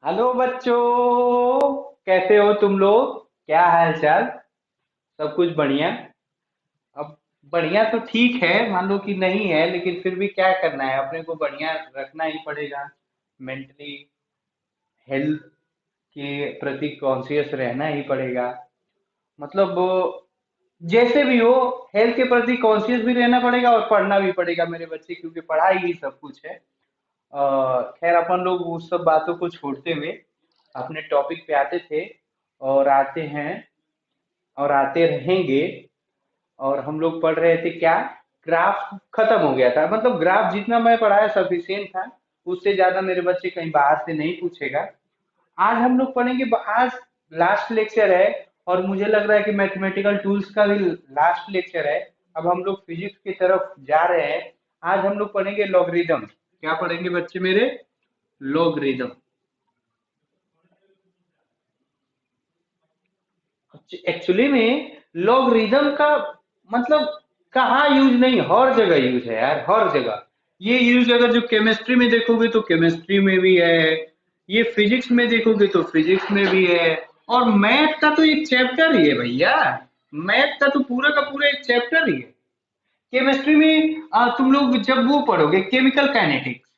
Hello बच्चों, कैसे हो तुम लोग? क्या हाल चाल? सब कुछ बढ़िया? अब बढ़िया तो ठीक है, मान लो कि नहीं है, लेकिन फिर भी क्या करना है, अपने को बढ़िया रखना ही पड़ेगा। मेंटली हेल्थ के प्रति कॉन्शियस रहना ही पड़ेगा। मतलब जैसे भी हो, हेल्थ के प्रति कॉन्शियस भी रहना पड़ेगा और पढ़ना भी पड़ेगा मेरे बच्चे, क्योंकि पढ़ाई ही सब कुछ है। खैर, अपन लोग उस सब बातों को छोड़ते हुए अपने टॉपिक पे आते थे और आते हैं और आते रहेंगे। और हम लोग पढ़ रहे थे क्या? ग्राफ खत्म हो गया था, मतलब ग्राफ जितना मैं पढ़ाया सफिशिएंट था। उससे ज्यादा मेरे बच्चे कहीं बाहर से नहीं पूछेगा। आज हम लोग पढ़ेंगे, आज लास्ट लेक्चर है। और मुझे लग रहा है कि मैथमेटिकल टूल्स का भी लास्ट लेक्चर है। अब हम लोग फिजिक्स की तरफ जा रहे हैं। आज हम लोग पढ़ेंगे लॉगरिदम। क्या पढ़ेंगे बच्चे मेरे? लॉगरिदम। एक्चुअली में लॉगरिदम का मतलब कहाँ यूज नहीं, हर जगह यूज है यार, हर जगह। ये यूज अगर जो केमिस्ट्री में देखोगे तो केमिस्ट्री में भी है। ये फिजिक्स में देखोगे तो फिजिक्स में भी है। और मैथ का तो एक चैप्टर ही है भैया। मैथ का तो पूरा का पूरा एक चैप्टर ही है। केमिस्ट्री में तुम लोग जब वो पढ़ोगे केमिकल काइनेटिक्स,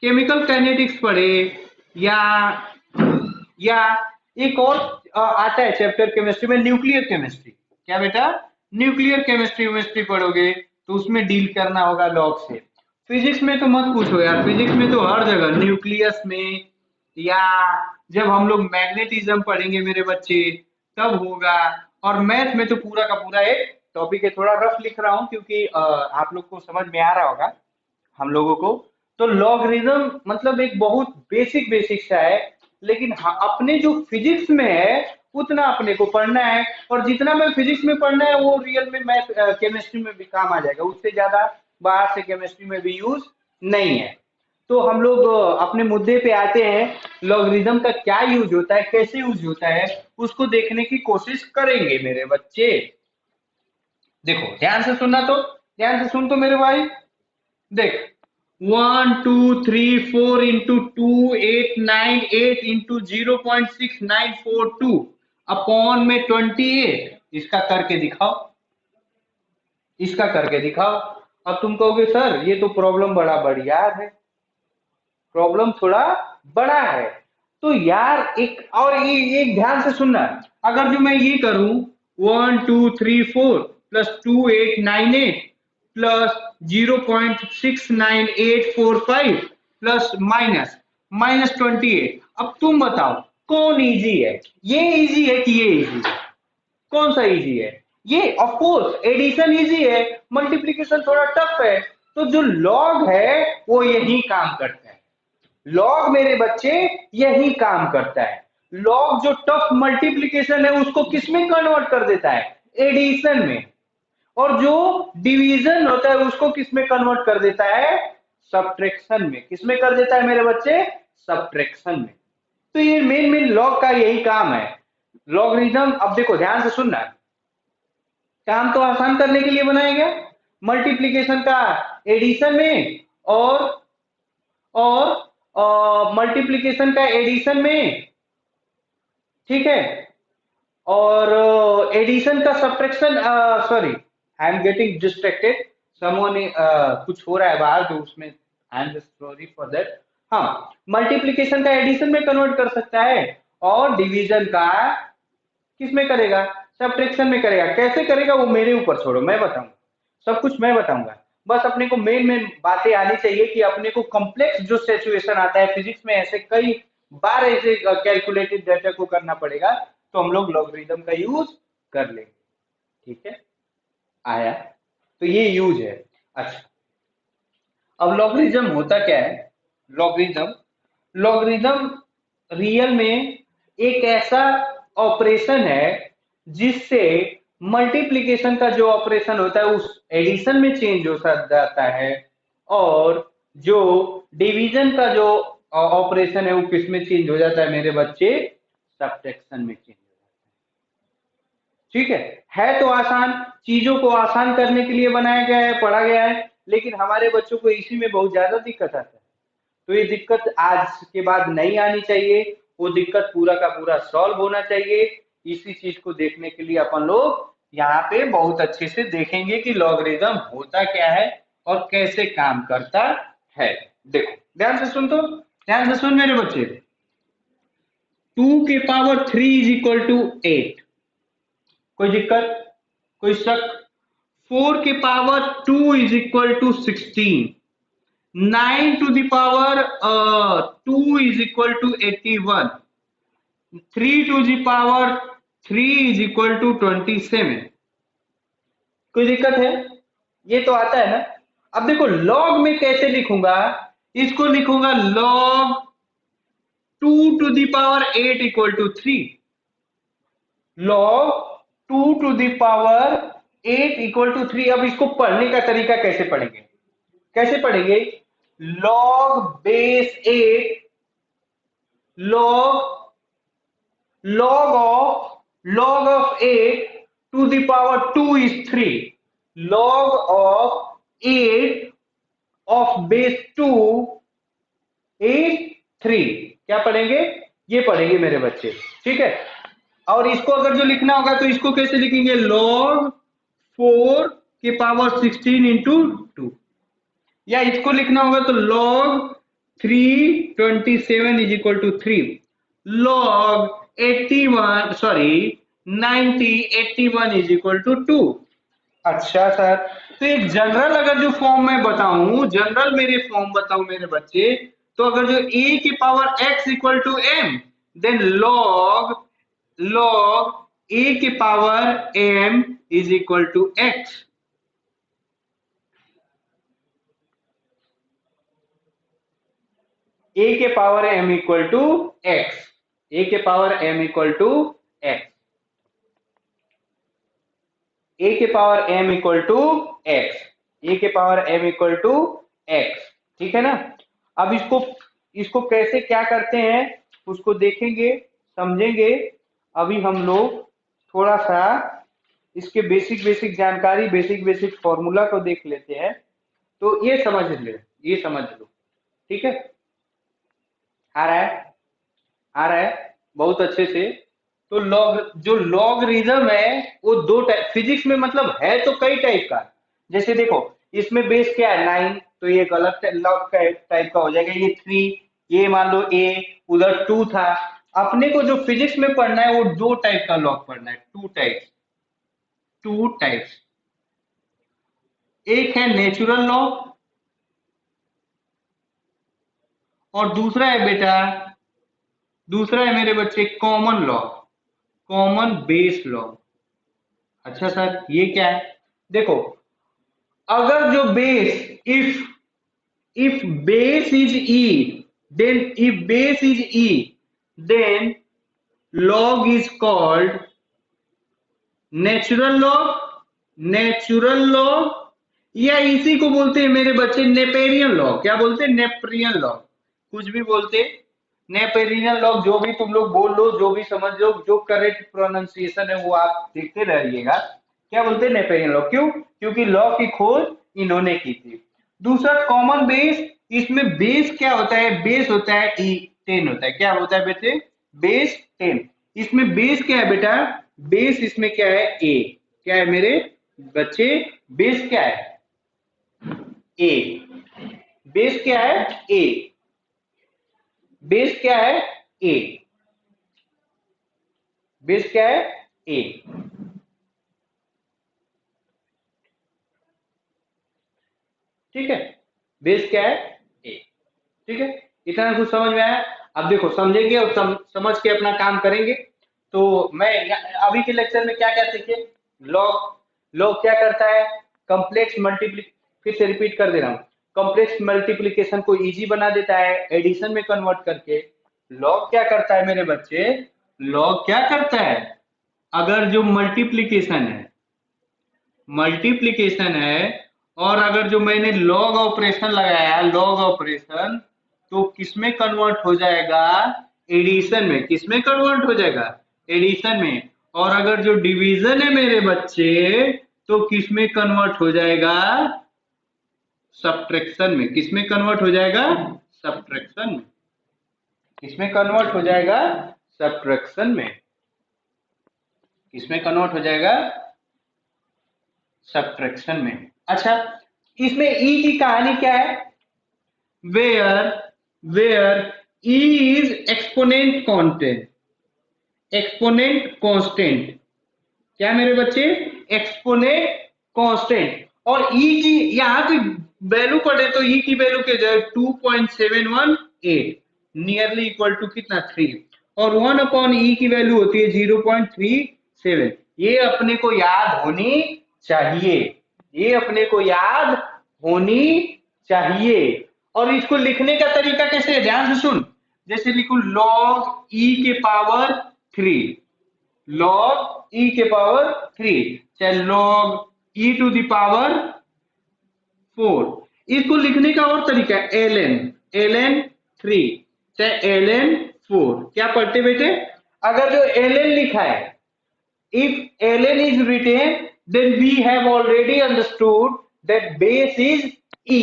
केमिकल काइनेटिक्स पढ़े, या या एक और आता है चैप्टर केमिस्ट्री में, न्यूक्लियर केमिस्ट्री। क्या बेटा? न्यूक्लियर केमिस्ट्री वेमिस्ट्री पढ़ोगे तो उसमें डील करना होगा लॉग से। फिजिक्स में तो मत पूछो यार, फिजिक्स में तो हर जगह न्यूक्लियस में, या जब हम लोग मैग्नेटिज्म पढ़ेंगे मेरे बच्चे, तब होगा। और मैथ में तो पूरा का पूरा एक टॉपिक है। थोड़ा रफ लिख रहा हूँ क्योंकि आप लोग को समझ में आ रहा होगा हम लोगों को। तो लॉगरिदम मतलब एक बहुत बेसिक बेसिक सा है। लेकिन हाँ, अपने जो फिजिक्स में है उतना अपने को पढ़ना है। और जितना मैं फिजिक्स में पढ़ना है वो रियल में मैथ केमिस्ट्री में भी काम आ जाएगा। उससे ज्यादा बाहर से केमिस्ट्री में भी यूज नहीं है। तो हम लोग अपने मुद्दे पे आते हैं। लॉगरिदम का क्या यूज होता है, कैसे यूज होता है, उसको देखने की कोशिश करेंगे मेरे बच्चे। देखो ध्यान से सुनना, तो ध्यान से सुन तो मेरे भाई। देख, 1 2 3 4 इंटू 2 8 9 8 इंटू 0.6942 अपॉन में 28। इसका करके दिखाओ, इसका करके दिखाओ। अब तुम कहोगे सर ये तो प्रॉब्लम बड़ा बढ़िया है, प्रॉब्लम थोड़ा बड़ा है। तो यार एक और ये एक ध्यान से सुनना। अगर जो मैं ये करूं 1 2 3 4 प्लस 2 8 9 8 प्लस 0.69845 प्लस माइनस -28। अब तुम बताओ कौन इजी है? ये इजी है कि ये इजी है? कौन सा इजी है? ये ऑफ कोर्स एडिशन इजी है, मल्टीप्लिकेशन थोड़ा टफ है। तो जो लॉग है वो यही काम करता है। लॉग मेरे बच्चे यही काम करता है। लॉग जो टफ मल्टीप्लिकेशन है उसको किस में कन्वर्ट कर देता है? एडिशन में। और जो डिवीजन होता है उसको किस में कन्वर्ट कर देता है? सब्ट्रैक्शन में। किस में कर देता है मेरे बच्चे? सब्ट्रैक्शन में। तो ये मेन मेन लॉग का यही काम है। लॉगरिथम, अब देखो ध्यान से सुनना, काम तो आसान करने के लिए बनाया गया। मल्टीप्लिकेशन का एडिशन में, और मल्टीप्लिकेशन का एडिशन में, ठीक है। और एडिशन का subtraction, sorry, I am getting distracted. Someone कुछ हो रहा है बाहर, जो उसमें I am just sorry for that. हाँ, मल्टीप्लिकेशन का एडिशन में कन्वर्ट कर सकता है, और डिवीजन का किस में करेगा? सब्ट्रैक्शन में करेगा। कैसे करेगा वो मेरे ऊपर छोड़ो, मैं बताऊंगा। सब कुछ मैं बताऊंगा। बस अपने को मेन मेन बातें आनी चाहिए कि अपने को कॉम्प्लेक्स जो सिचुएशन आता है फिजिक्स में, ऐसे कई बार ऐसे कैलकुलेटेड डाटा को करना पड़ेगा, तो हम लोग लॉगरिदम का यूज कर लेंगे। ठीक है, आया? तो ये यूज है। अच्छा, अब लॉगरिदम होता क्या है? लॉगरिदम, लॉगरिदम रियल में एक ऐसा ऑपरेशन है जिससे मल्टीप्लिकेशन का जो ऑपरेशन होता है उस एडिशन में चेंज हो जाता है, और जो डिवीजन का जो ऑपरेशन है वो किस में चेंज हो जाता है मेरे बच्चे? सब्ट्रैक्शन में चेंज हो जाता है। ठीक है तो आसान। चीजों को आसान करने के लिए बनाया गया है, पढ़ा गया है। लेकिन हमारे बच्चों को इसी में बहुत ज्यादा दिक्कत आता है। तो ये दिक्कत आज के बाद नहीं आनी चाहिए, वो दिक्कत पूरा का पूरा सॉल्व होना चाहिए। इसी चीज को देखने के लिए अपन लोग यहाँ पे बहुत अच्छे से देखेंगे कि लॉगरिदम होता क्या है और कैसे काम करता है। देखो ध्यान से सुन, तो ध्यान से सुन मेरे बच्चे। 2 की पावर 3 इज इक्वल टू 8, कोई दिक्कत, कोई शक? 4 की power 2 is equal to 16, 9 to the power 2 is equal to 81, 3 to the power 3 is equal to 27। कोई दिक्कत है? ये तो आता है ना। अब देखो लॉग में कैसे लिखूंगा, इसको लिखूंगा log 2 to the power 8 equal to 3, log 2 to the power 8 equal to 3। अब इसको पढ़ने का तरीका कैसे पढ़ेंगे, कैसे पढ़ेंगे? log base 8, log log of 8 to the power 2 is 3, log of 8 of base 2 is 3। क्या पढ़ेंगे? ये पढ़ेंगे मेरे बच्चे, ठीक है। और इसको अगर जो लिखना होगा तो इसको कैसे लिखेंगे? log 4 की पावर 16 इंटू 2, या इसको लिखना होगा तो log 327 is equal to 3, log 81 is equal to 2। अच्छा सर, तो एक जनरल अगर जो फॉर्म में बताऊं, जनरल मेरे फॉर्म बताऊं मेरे बच्चे, तो अगर जो a की power x equal to m, then log a की power m is equal to x। a के power m equal to x, a के power m equal to x, a के power m equal to x, a के power m equal to x, ठीक है ना। अब इसको कैसे क्या करते हैं उसको देखेंगे, समझेंगे। अभी हम लोग थोड़ा सा इसके बेसिक जानकारी, बेसिक फॉर्मूला को देख लेते हैं। तो ये समझ लो, ठीक है। आ रहा है, आ रहा है बहुत अच्छे से। तो जो लॉगरिथम है वो दो टाइप, फिजिक्स में मतलब है तो कई टाइप का। जैसे देखो इसमें बेस क्या है 9, तो ये एक अलग लॉग टाइप का हो जाएगा। ये 3, ये मान लो a, उधर 2 था। अपने को जो फिजिक्स में पढ़ना है वो दो टाइप का लॉग पढ़ना है, टू टाइप्स। एक है नेचुरल लॉग और दूसरा है मेरे बच्चे common log, common base log. अच्छा सर ये क्या है? देखो अगर जो base, if base is e, then log is called natural log, या इसी को बोलते हैं मेरे बच्चे नेपेरियन लॉग। क्या बोलते हैं? नेपेरियन लॉग, कुछ भी बोलते, नेपेरियन लॉग, जो भी तुम लोग बोल लो, जो भी समझ लो, जो करेक्ट प्रोनाउंसिएशन है वो आप देखते रहिएगा। क्या बोलते हैं? Napierian log. क्यों? क्योंकि लॉ की खोज इन्होंने की थी। दूसरा कॉमन बेस, इसमें बेस क्या होता है? बेस होता है E10 होता है। क्या होता है बेटे? बेस 10। इसमें बेस क्या है बेटा? बेस इसमें क्या है? A। क्या है मेरे बच्चे? बेस क्या है? A। बेस क्या है? A। बेस क्या है? A। बेस क्या है? A। ठीक है, बेस क्या है? A। ठीक है, इतना कुछ समझ में आया? अब देखो समझेंगे और समझ के अपना काम करेंगे। तो मैं अभी के लेक्चर में क्या क्या सीखे? लॉग क्या करता है? कॉम्प्लेक्स मल्टीप्लिक, फिर से रिपीट कर दे रहा हूं, कॉम्प्लेक्स मल्टीप्लिकेशन को इजी बना देता है एडिशन में कन्वर्ट करके। लॉग क्या करता है मेरे बच्चे? लॉग क्या करता है? अगर जो मल्टीप्लिकेशन है और अगर जो मैंने लॉग ऑपरेशन लगाया, लॉग ऑपरेशन, तो किसमें कन्वर्ट हो जाएगा? एडिशन में। किसमें कन्वर्ट हो जाएगा? एडिशन में। और अगर जो डिवीजन है मेरे बच्चे, तो किसमें कन्वर्ट हो जाएगा? सब्ट्रैक्शन में। किसमें कन्वर्ट हो जाएगा? सब्ट्रैक्शन में। किसमें कन्वर्ट हो जाएगा? सब्ट्रैक्शन में। किसमें कन्वर्ट हो जाएगा? सब्ट्रैक्शन में। अच्छा, इसमें ई की कहानी क्या है? Where e is exponent constant. Exponent constant क्या मेरे बच्चे? Exponent constant. और ई की यहां की वैल्यू पढ़े तो ई की वैल्यू क्या जाए? 2.718 नियरली इक्वल टू कितना? 3। और 1 अपॉन ई की वैल्यू होती है 0.37। ये अपने को याद होनी चाहिए। ये अपने को याद होनी चाहिए। और इसको लिखने का तरीका कैसे है? ध्यान से सुन। जैसे लिखू लॉग ई के पावर 3, लॉग ई के पावर 3, चाहे log e to the power 4। इसको लिखने का और तरीका है ln 3, चाहे ln 4। क्या पढ़ते बेटे? अगर जो ln लिखा है, if ln is written, then we have already understood that base is e।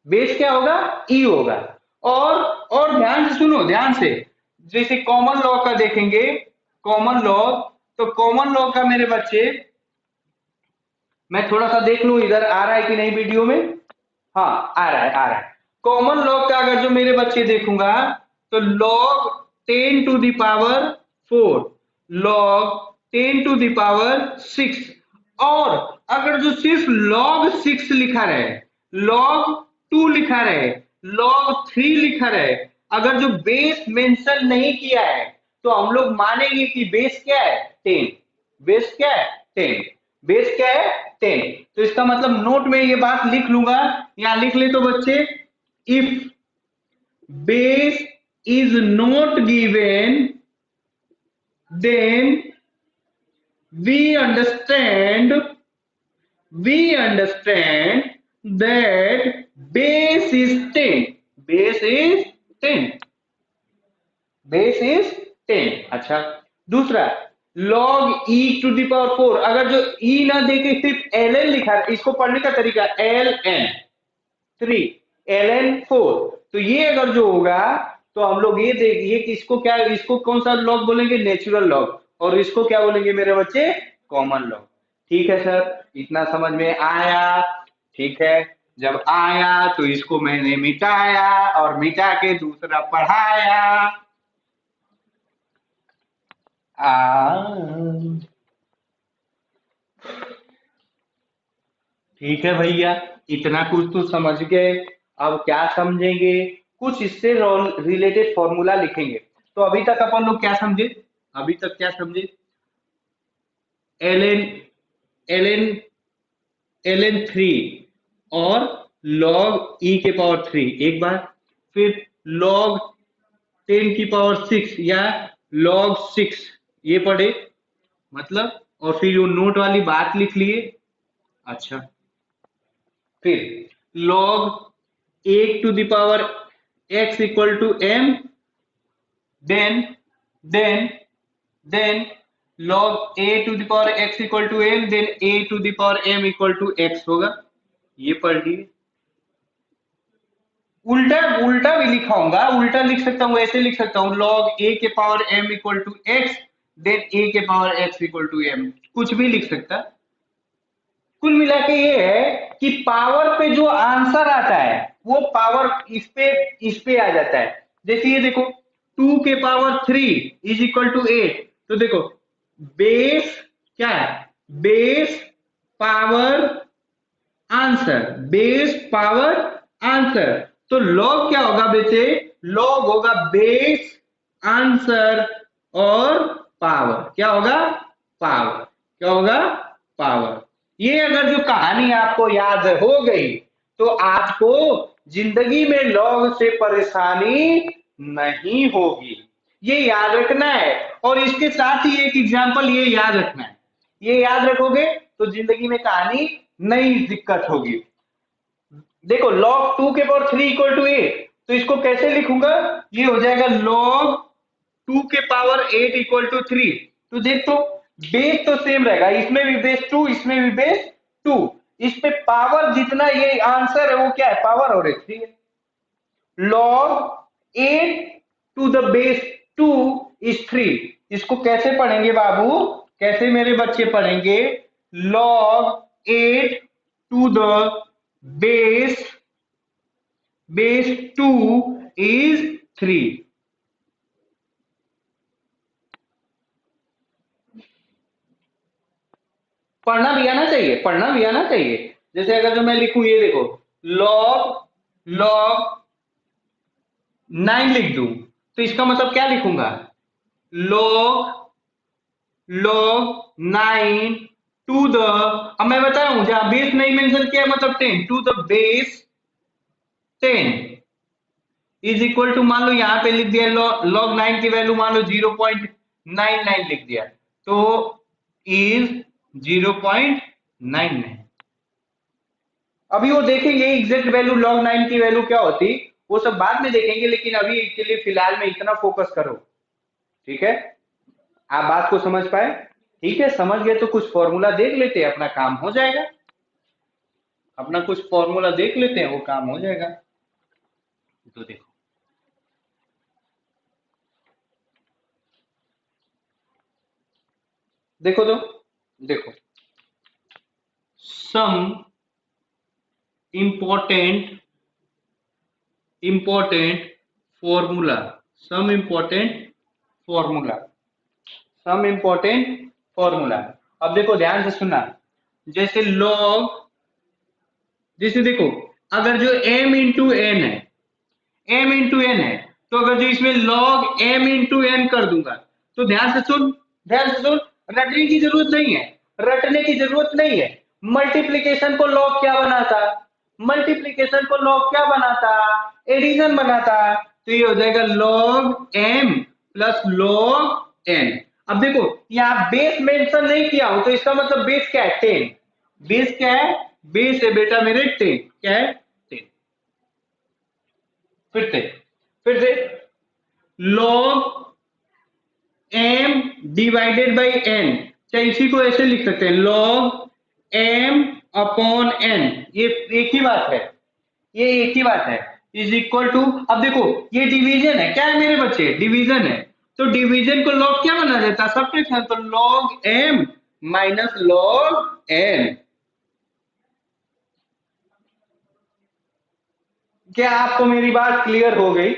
Base क्या होगा? ई होगा। और ध्यान से सुनो, ध्यान से। जैसे कॉमन लॉ का देखेंगे, कॉमन लॉ, तो कॉमन लॉ का मेरे बच्चे, मैं थोड़ा सा देख लूं इधर आ रहा है कि नहीं वीडियो में। हाँ, आ रहा है, आ रहा है। कॉमन लॉ का अगर जो मेरे बच्चे देखूंगा तो log 10 to the power 4, log 10 to the power 6। और अगर जो सिर्फ log 6 लिखा रहे, log 2 लिखा रहे, log 3 लिखा रहे, अगर जो बेस मेंशन नहीं किया है, तो हम लोग मानेंगे कि बेस क्या है? 10। बेस क्या है? 10। बेस क्या है? 10। तो इसका मतलब नोट में ये बात लिख लूंगा। यहां लिख ले तो बच्चे, if base is not given, then we understand that base is 10। base is 10। Base is 10। अच्छा, दूसरा log e to the power 4। अगर जो e ना देके सिर्फ ln लिखा है, इसको पढ़ने का तरीका ln 3, ln 4। तो ये अगर जो होगा तो हम लोग ये देखिए कि इसको क्या, इसको कौन सा लॉग बोलेंगे? Natural log. और इसको क्या बोलेंगे मेरे बच्चे? Common log. ठीक है सर, इतना समझ में आया? ठीक है। जब आया तो इसको मैंने मिटाया और मिटा के दूसरा पढ़ाया। ठीक है भैया, इतना कुछ तो समझ गए। अब क्या समझेंगे? कुछ इससे रिलेटेड फॉर्मूला लिखेंगे। तो अभी तक अपन लोग क्या समझे? अभी तक क्या समझे? ln ln 3 और log e के पावर 3 एक बार, फिर log 10 की पावर 6 या log 6 ये पढ़े मतलब, और फिर वो नोट वाली बात लिख लिए। अच्छा, फिर log 8 to the power x equal to m, then log a to the power x equal to m, then a to the power m equal to x होगा। ये पढ़ लिए। उल्टा उल्टा भी लिखा होगा, उल्टा लिख सकता हूँ, ऐसे लिख सकता हूँ log a के power m equal to x, then a के power x equal to m। कुछ भी लिख सकता। कुल मिला के ये है कि पावर पे जो आंसर आता है वो पावर इस पे आ जाता है। जैसे ये देखो 2 के पावर 3 इज इक्वल टू 8। तो देखो बेस क्या है? Base power answer, base power answer. तो लॉग क्या होगा बेटे? लॉग होगा बेस आंसर और पावर। क्या होगा? पावर। क्या होगा? पावर। ये अगर जो कहानी आपको याद हो गई तो आपको जिंदगी में लॉग से परेशानी नहीं होगी। ये याद रखना है। और इसके साथ ही एक एग्जांपल ये याद रखना है। ये याद रखोगे तो जिंदगी में कहानी नई दिक्कत होगी। देखो log 2 के पावर 3 इक्वल टू 8, तो इसको कैसे लिखूंगा? ये हो जाएगा log 2 के पावर 8 इक्वल टू 3। तो देख तो बेस तो सेम रहेगा, इसमें भी बेस 2, इसमें भी बेस 2। इस पे पावर जितना ये आंसर है वो क्या है? पावर और 3 है। Log 8 to the base 2 is 3। इसको कैसे पढ़ेंगे बाबू, कैसे मेरे बच्चे पढ़ेंगे? log 8 to the base 2 is 3। पढ़ना भी आना चाहिए, पढ़ना भी आना चाहिए। जैसे अगर जो मैं लिखूं, ये देखो, लॉग लॉग 9 लिख दूं, तो इसका मतलब क्या लिखूंगा? log log 9 टू द, अब मैं बता रहा हूं, जहां बेस नहीं मेंशन किया मतलब 10 to the base 10 is equal to, मान लो यहां पे लिख दिया log 9 की वैल्यू मान लो 0.99 लिख दिया, तो इज 0.99। अभी वो देखेंगे एग्जैक्ट वैल्यू log 9 की वैल्यू क्या होती, वो सब बाद में देखेंगे, लेकिन अभी के लिए फिलहाल में इतना फोकस करो। ठीक है, आप बात को समझ पाए? ठीक है, समझ गए तो कुछ फॉर्मूला देख लेते हैं, अपना काम हो जाएगा। अपना कुछ फॉर्मूला देख लेते हैं, वो काम हो जाएगा। तो देखो, देखो तो देखो, some important important formula, some important formula, some important formula. अब देखो ध्यान से सुनना, जैसे लॉग, जैसे देखो, अगर जो m इंटू एन है, m इंटू एन है, तो अगर जो इसमें log m इंटू एन कर दूंगा, तो ध्यान से सुन, ध्यान से सुन, रटने की जरूरत नहीं है, रटने की जरूरत नहीं है। मल्टीप्लीकेशन को log क्या बनाता? मल्टीप्लीकेशन को log क्या बनाता? एडिशन बनाता। तो ये हो जाएगा log m plus log n। अब देखो, यहाँ बेस मेंशन नहीं किया हूं, तो इसका मतलब बेस क्या है? 10। बेस क्या है? बेस है बेटा मेरे 10। क्या है? 10। फिर से log m divided by n, चाहे इसी को ऐसे लिख सकते हैं, log m अपॉन n, ये एक ही बात है, ये एक ही बात है, इज इक्वल टू, अब देखो ये डिवीजन है, क्या है मेरे बच्चे? डिवीजन है, तो डिवीजन को log क्या बना देता है? सब्ट्रैक्शन, तो log m minus log n। क्या आपको मेरी बात क्लियर हो गई?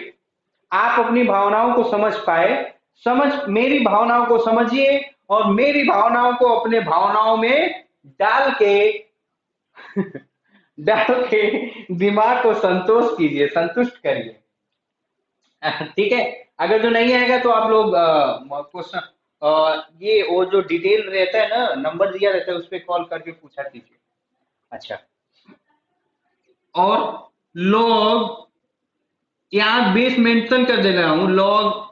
आप अपनी भावनाओं को समझ पाए? मेरी भावनाओं को समझिए, और मेरी भावनाओं को अपने भावनाओं में डाल के डाल के दिमाग को संतोष कीजिए, संतुष्ट करिए। ठीक है, अगर जो नहीं आएगा तो आप लोग क्वेश्चन, ये वो जो डिटेल रहता है ना, नंबर दिया रहता है, उस पर कॉल करके पूछा कीजिए। अच्छा, और लॉग, यहाँ बेस मेंशन कर दे रहा हूं, log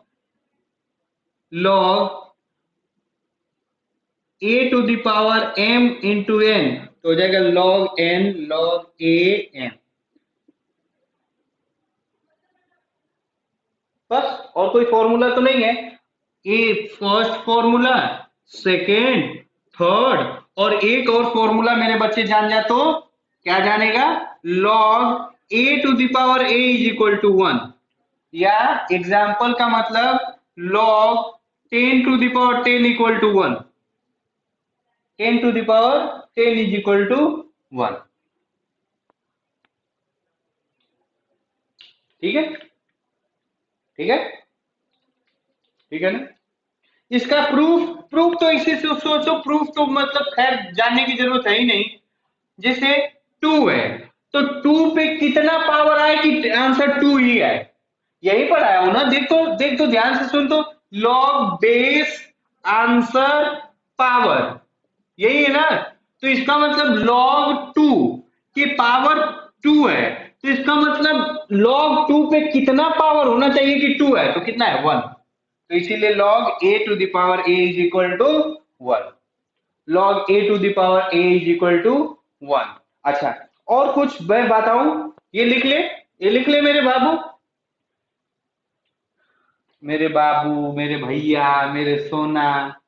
a to the power m into n, तो हो जाएगा log n log a m। बस, और कोई फॉर्मूला तो नहीं है। ए फर्स्ट फॉर्मूला, सेकेंड, थर्ड, और एक और फॉर्मूला मेरे बच्चे जान जा तो क्या जानेगा? log a to the power a is equal to 1, या एग्जाम्पल का मतलब log 10 to the power 10 equal to 1, 10 to the power 10 is equal to 1। ठीक है, ठीक है, ठीक है ना? इसका प्रूफ, प्रूफ तो इसी से सोचो, प्रूफ तो मतलब खैर जानने की जरूरत है ही नहीं। जैसे 2 है, तो 2 पे कितना पावर आए कि आंसर 2 ही आए? यही पढ़ाया हूं ना, देखो देख तो, ध्यान से सुन तो, लॉग बेस आंसर पावर, यही है ना? तो इसका मतलब log 2 की पावर 2 है, तो इसका मतलब log 2 पे कितना पावर होना चाहिए कि 2 है, तो कितना है? 1। तो इसीलिए log a to the power a is equal to 1, log a to the power a is equal to 1। अच्छा, और कुछ मैं बताऊं? ये लिख ले, ये लिख ले मेरे बाबू, मेरे बाबू, मेरे भैया, मेरे सोना,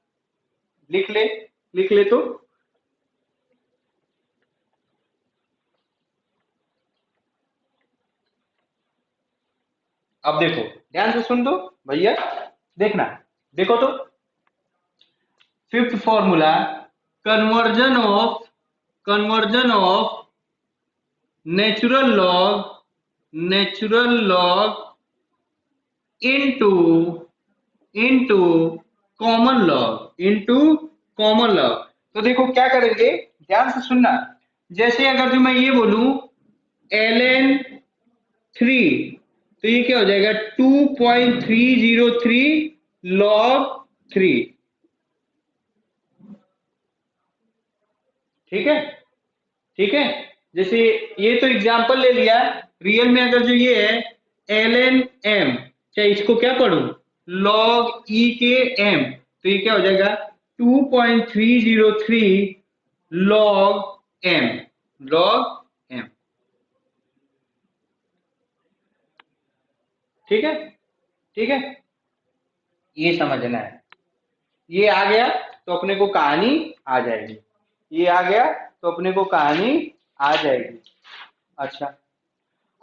लिख ले, लिख ले तो। अब देखो, ध्यान से सुन दो भैया, देखना, देखो तो fifth formula, conversion of natural log into into common log. तो देखो क्या करेंगे, ध्यान से सुनना। जैसे अगर जो मैं ये बोलूं ln 3, तो ये क्या हो जाएगा 2.303 log 3। ठीक है, ठीक है। जैसे ये तो एग्जाम्पल ले लिया, रियल में अगर जो ये है ln m, चाहे इसको क्या पढ़ूं log e के m, तो ये क्या हो जाएगा 2.303 log m। ठीक है, ठीक है, ये समझना है। ये आ गया तो अपने को कहानी आ जाएगी, ये आ गया तो अपने को कहानी आ जाएगी। अच्छा,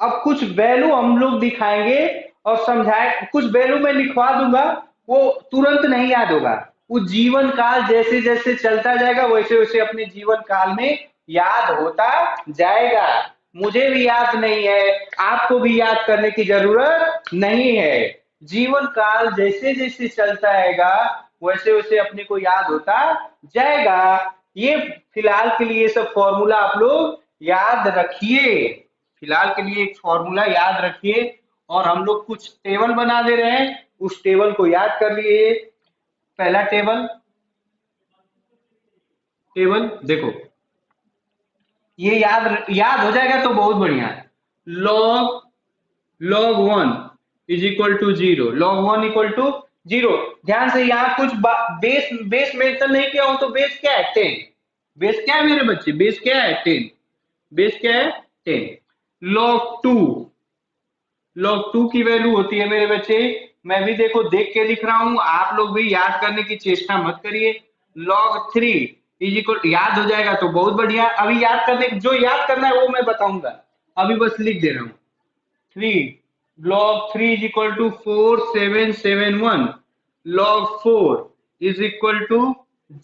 अब कुछ वैल्यू हम लोग दिखाएंगे और समझाए, कुछ वैल्यू मैं लिखवा दूंगा, वो तुरंत नहीं याद होगा, वो जीवन काल जैसे जैसे चलता जाएगा वैसे वैसे अपने जीवन काल में याद होता जाएगा। मुझे भी याद नहीं है, आपको भी याद करने की जरूरत नहीं है। जीवन काल जैसे जैसे चलता रहेगा वैसे वैसे अपने को याद होता जाएगा। ये फिलहाल के लिए सब फॉर्मूला आप लोग याद रखिए, फिलहाल के लिए एक फॉर्मूला याद रखिए। और हम लोग कुछ टेबल बना दे रहे हैं, उस टेबल को याद कर लिए। पहला टेबल, टेबल देखो, ये याद याद हो जाएगा तो बहुत बढ़िया है। Log log 1 is equal to 0, log 1 equal to 0। ध्यान से यहाँ कुछ बेस बेस मेंशन नहीं किया हूं, तो बेस क्या है 10। बेस क्या है मेरे बच्चे, बेस क्या है 10, बेस क्या है 10। log 2, log 2 की वैल्यू होती है मेरे बच्चे, मैं भी देखो देख के लिख रहा हूं, आप लोग भी याद करने की चेष्टा मत करिए। log 3 इज इक्वल, याद हो जाएगा तो बहुत बढ़िया। अभी याद करने, जो याद करना है वो मैं बताऊंगा, अभी बस लिख दे रहा हूं। 3, log 3 is equal to 4771, log 4 is equal to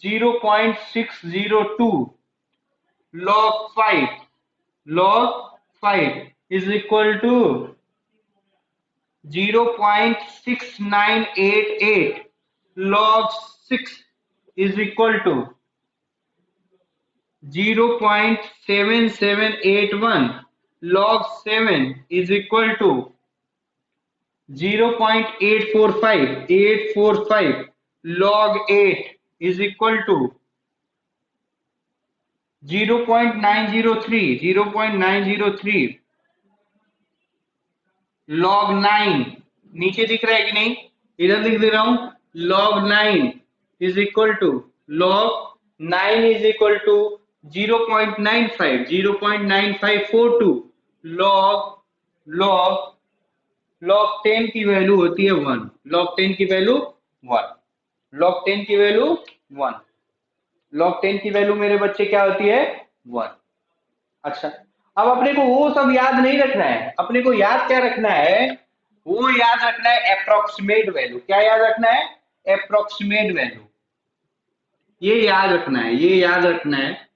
0.602, log 5 is equal to 0.6988, log 6 is equal to 0.7781, log 7 is equal to 0.845, log 8 is equal to 0.903, log 9 नीचे दिख रहा है कि नहीं, इधर लिख दे रहा हूं, log 9 is equal to log 9 is equal to 0.9542, log log log 10 की वैल्यू होती है 1, log 10 की वैल्यू 1, log 10 की वैल्यू 1, log 10 की वैल्यू मेरे बच्चे क्या होती है 1। अच्छा, अब अपने को वो सब याद नहीं रखना है, अपने को याद क्या रखना है, वो याद रखना है अप्रोक्सीमेट वैल्यू। क्या याद रखना है, अप्रोक्सीमेट वैल्यू, ये याद रखना है, ये याद रखना है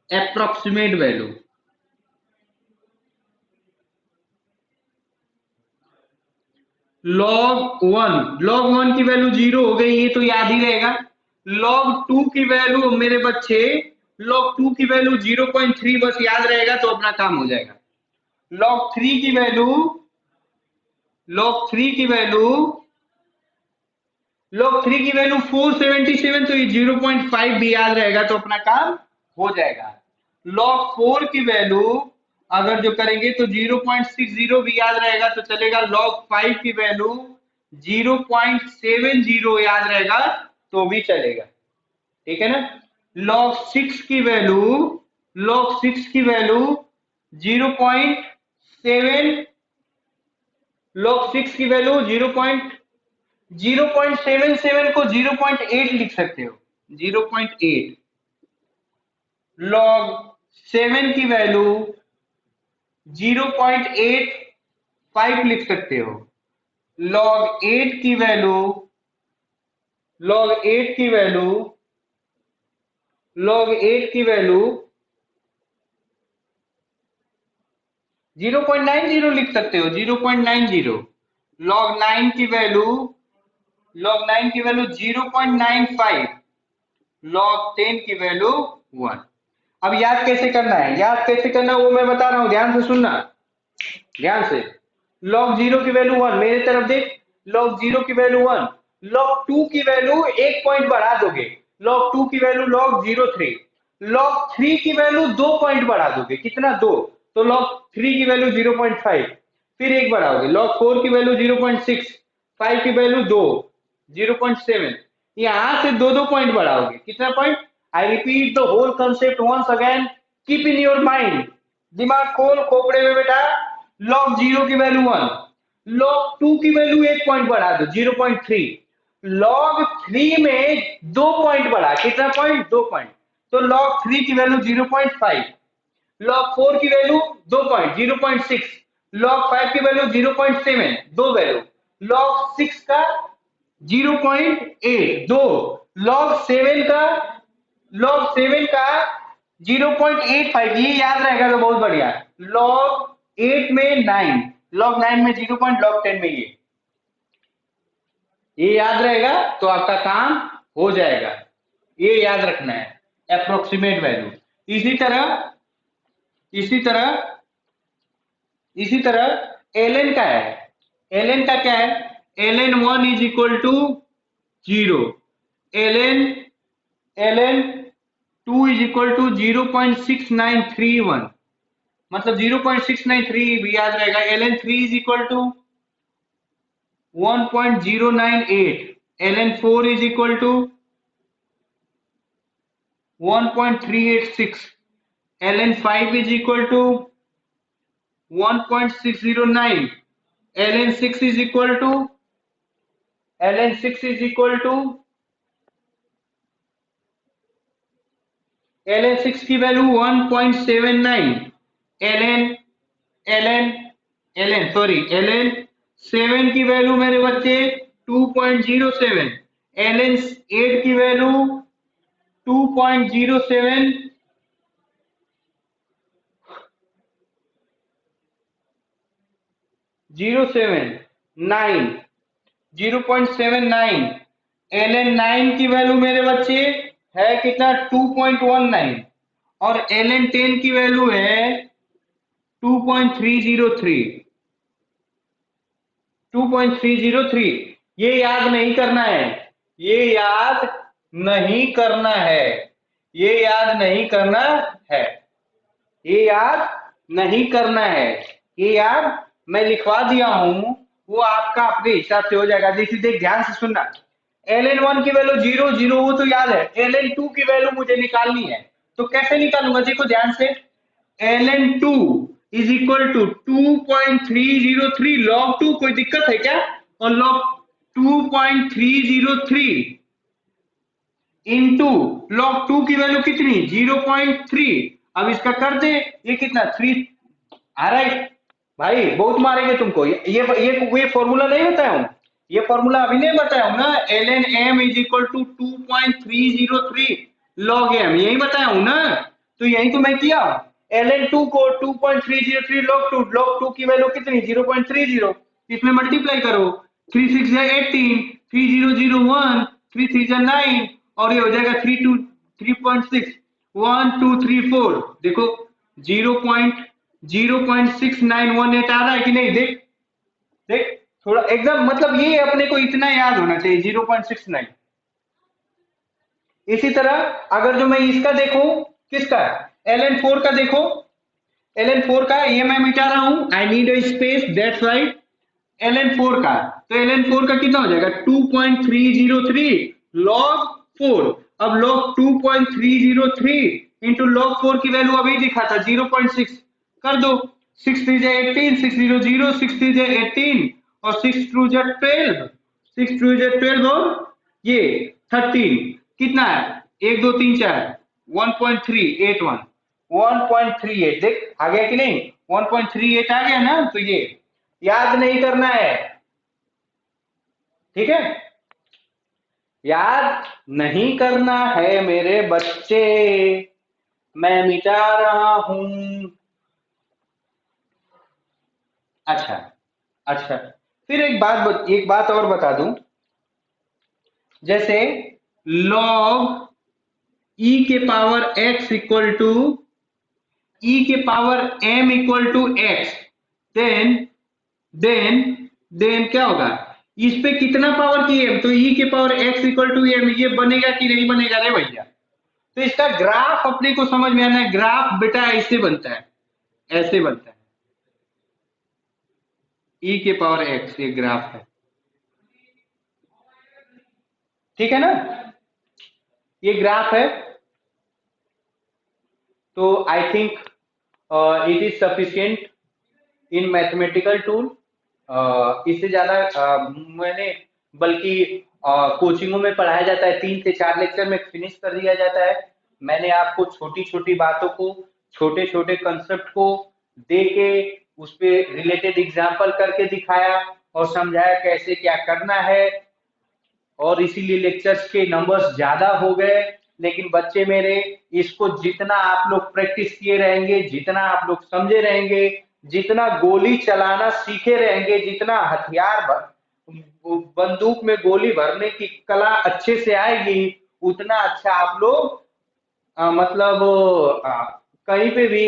अप्रोक्सीमेट वैल्यू। log 1 की वैल्यू 0 हो गई, ये तो याद ही रहेगा। log 2 की वैल्यू मेरे बच्चे, log 2 की वैल्यू 0.3 बस याद रहेगा तो अपना काम हो जाएगा। log 3 की वैल्यू, log 3 की वैल्यू log 3 की वैल्यू 477, तो ये 0.5 भी याद रहेगा तो अपना काम हो जाएगा। log 4 की वैल्यू अगर जो करेंगे तो 0.60 भी याद रहेगा तो चलेगा। log 5 की वैल्यू 0.70 याद रहेगा तो भी चलेगा, ठीक है ना। log 6 की वैल्यू, log 6 की वैल्यू 0.7, log 6 की वैल्यू 0.77 को 0.8 लिख सकते हो, 0.8। log 7 की वैल्यू 0.8 5 लिख सकते हो। log 8 की वैल्यू log 8 की वैल्यू log 8 की वैल्यू 0.90 लिख सकते हो, 0.90। log 9 की वैल्यू log 9 की वैल्यू 0.95, log 10 की वैल्यू 1। अब याद कैसे करना है, याद कैसे करना है वो मैं बता रहा हूं, ध्यान से सुनना, ध्यान से। log 0 की वैल्यू 1, मेरे तरफ देख, log 0 की वैल्यू 1, log 2 की वैल्यू एक पॉइंट बढ़ा दोगे, log 2 की वैल्यू log 03, log 3 की वैल्यू 2 पॉइंट बढ़ा दोगे, कितना 2, तो log 3 की वैल्यू 0.5, फिर एक बढ़ाओगे, log 4 की वैल्यू 0.6, 5 की वैल्यू 2, 0.7, यहां से दो दो पॉइंट बढ़ाओगे, कितना point. I repeat the whole concept once again, keep in your mind, दिमाग खोल खोपड़े में बेटा। log 0 की वैल्यू 1, log 2 की वैल्यू एक पॉइंट बढ़ा दो 0.3, log 3 में 2 पॉइंट बढ़ा, कितना पॉइंट, 2 पॉइंट, तो log 3 की वैल्यू 0.5, log 4 की वैल्यू 2 पॉइंट 0.6, log 5 की वैल्यू 0.7, दो वैल्यू, log 6 का 0.8, दो, log 7 का log 7 का 0.85, ये याद रहेगा तो बहुत बढ़िया। log 8 में 9, log 9 में 0 पॉइंट, log 10 में ये याद रहेगा तो आपका काम हो जाएगा, ये याद रखना है, अप्रोक्सीमेट वैल्यू। इसी तरह इसी तरह इसी तरह ln का है, ln का क्या है, ln 1 is equal to 0, ln ln 2 is equal to 0.6931, मतलब 0.693 भी याद रहेगा, ln 3 is equal to 1.098, ln 4 is equal to 1.386, ln 5 is equal to 1.609, ln 6 is equal to ln 6 is equal to ln 6 की value 1.79, ln ln ln 7 की value मेरे बच्चे 2.07, ln 8 की value 2.07, 0.79, 0.79, ln 9 की वैल्यू मेरे बच्चे है कितना 2.19, और ln 10 की वैल्यू है 2.303, 2.303। ये याद नहीं करना है, ये याद नहीं करना है, ये याद नहीं करना है, ये याद नहीं करना है, ये याद मैं लिखवा दिया हूं, वो आपका अपने हिसाब से हो जाएगा। देखिए देख ध्यान से सुनना, ln 1 की वैल्यू 0 0 वो तो याद है, ln 2 की वैल्यू मुझे निकालनी है, तो कैसे निकालूंगा, देखो ध्यान से, ln 2 is equal to 2.303 log 2, कोई दिक्कत है क्या, और log 2.303 इंटू log 2 की वैल्यू कितनी 0.3, अब इसका कर दे, ये कितना 3 आ रहा है। भाई बहुत मारेंगे तुमको, ये फॉर्मूला नहीं बताया हूं, ये फॉर्मूला अभी नहीं बताया हूं ना, ln m is equal to 2.303 log m, यही बताया हूं ना, तो यही तो मैं किया, ln 2 को 2.303 log 2 की वैल्यू कितनी 0.30, इसमें मल्टीप्लाई करो, 3 6 18, 3001, 3 3 9, और ये हो जाएगा 3.6, 1 2 3 4, देखो 0.6918 आ रहा है कि नहीं, देख देख, थोड़ा एकदम, मतलब ये अपने को इतना याद होना चाहिए 0.69। इसी तरह अगर जो मैं इसका देखूं, किसका ln 4 का देखो, ln 4 का ये मैं मिटा रहा हूं, I need a space, that's right, ln 4 का, तो ln 4 का कितना हो जाएगा 2.303 log 4, अब log 2.303 इंटू log 4 की वैल्यू अभी दिखा था 0.6, कर दो, 6 3 18, 6 0 0, 6 3 18, और 6 2 12, 6 2 12, और ये 13, कितना है 1 2 3 4, 1.381, 1.38, देख आ गया कि नहीं, 1.38 आ गया ना, तो ये याद नहीं करना है, ठीक है, याद नहीं करना है मेरे बच्चे, मैं मिटा रहा हूं। अच्छा, अच्छा, फिर एक बात और बता दूं, जैसे log e के power x equal to e के power m equal to x, then then then क्या होगा, इस पे कितना पावर की m, तो e के power x equal to m, ये बनेगा कि नहीं बनेगा रे भैया। तो इसका ग्राफ अपने को समझ में आना है, ग्राफ बेटा ऐसे बनता है, ऐसे बनता है, e के पावर x ये ग्राफ है, ठीक है ना, ये ग्राफ है। तो I think it is sufficient in mathematical tool. इससे ज्यादा मैंने बल्कि कोचिंगों में पढ़ाया जाता है, 3 से 4 लेक्चर में फिनिश कर दिया जाता है। मैंने आपको छोटी छोटी बातों को, छोटे छोटे कंसेप्ट को दे के उस पे रिलेटेड एग्जाम्पल करके दिखाया और समझाया कैसे क्या करना है, और इसीलिए लेक्चर्स के नंबर्स ज्यादा हो गए। लेकिन बच्चे मेरे, इसको जितना आप लोग प्रैक्टिस किए रहेंगे, जितना आप लोग समझे रहेंगे, जितना गोली चलाना सीखे रहेंगे, जितना हथियार बंदूक में गोली भरने की कला अच्छे से आएगी, उतना अच्छा आप लोग मतलब कहीं पे भी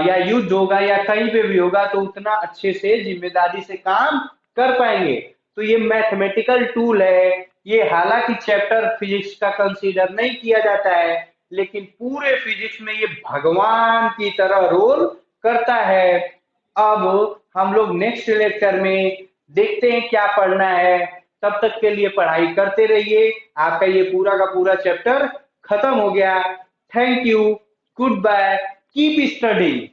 या युद्ध होगा या कहीं पे भी होगा तो उतना अच्छे से जिम्मेदारी से काम कर पाएंगे। तो ये मैथमेटिकल टूल है, ये हालांकि चैप्टर फिजिक्स का कंसीडर नहीं किया जाता है, लेकिन पूरे फिजिक्स में ये भगवान की तरह रोल करता है। अब हम लोग नेक्स्ट लेक्चर में देखते हैं क्या पढ़ना है, तब तक के लिए पढ़ाई करते रहिए। आपका ये पूरा का पूरा चैप्टर खत्म हो गया। Thank you, goodbye, keep studying.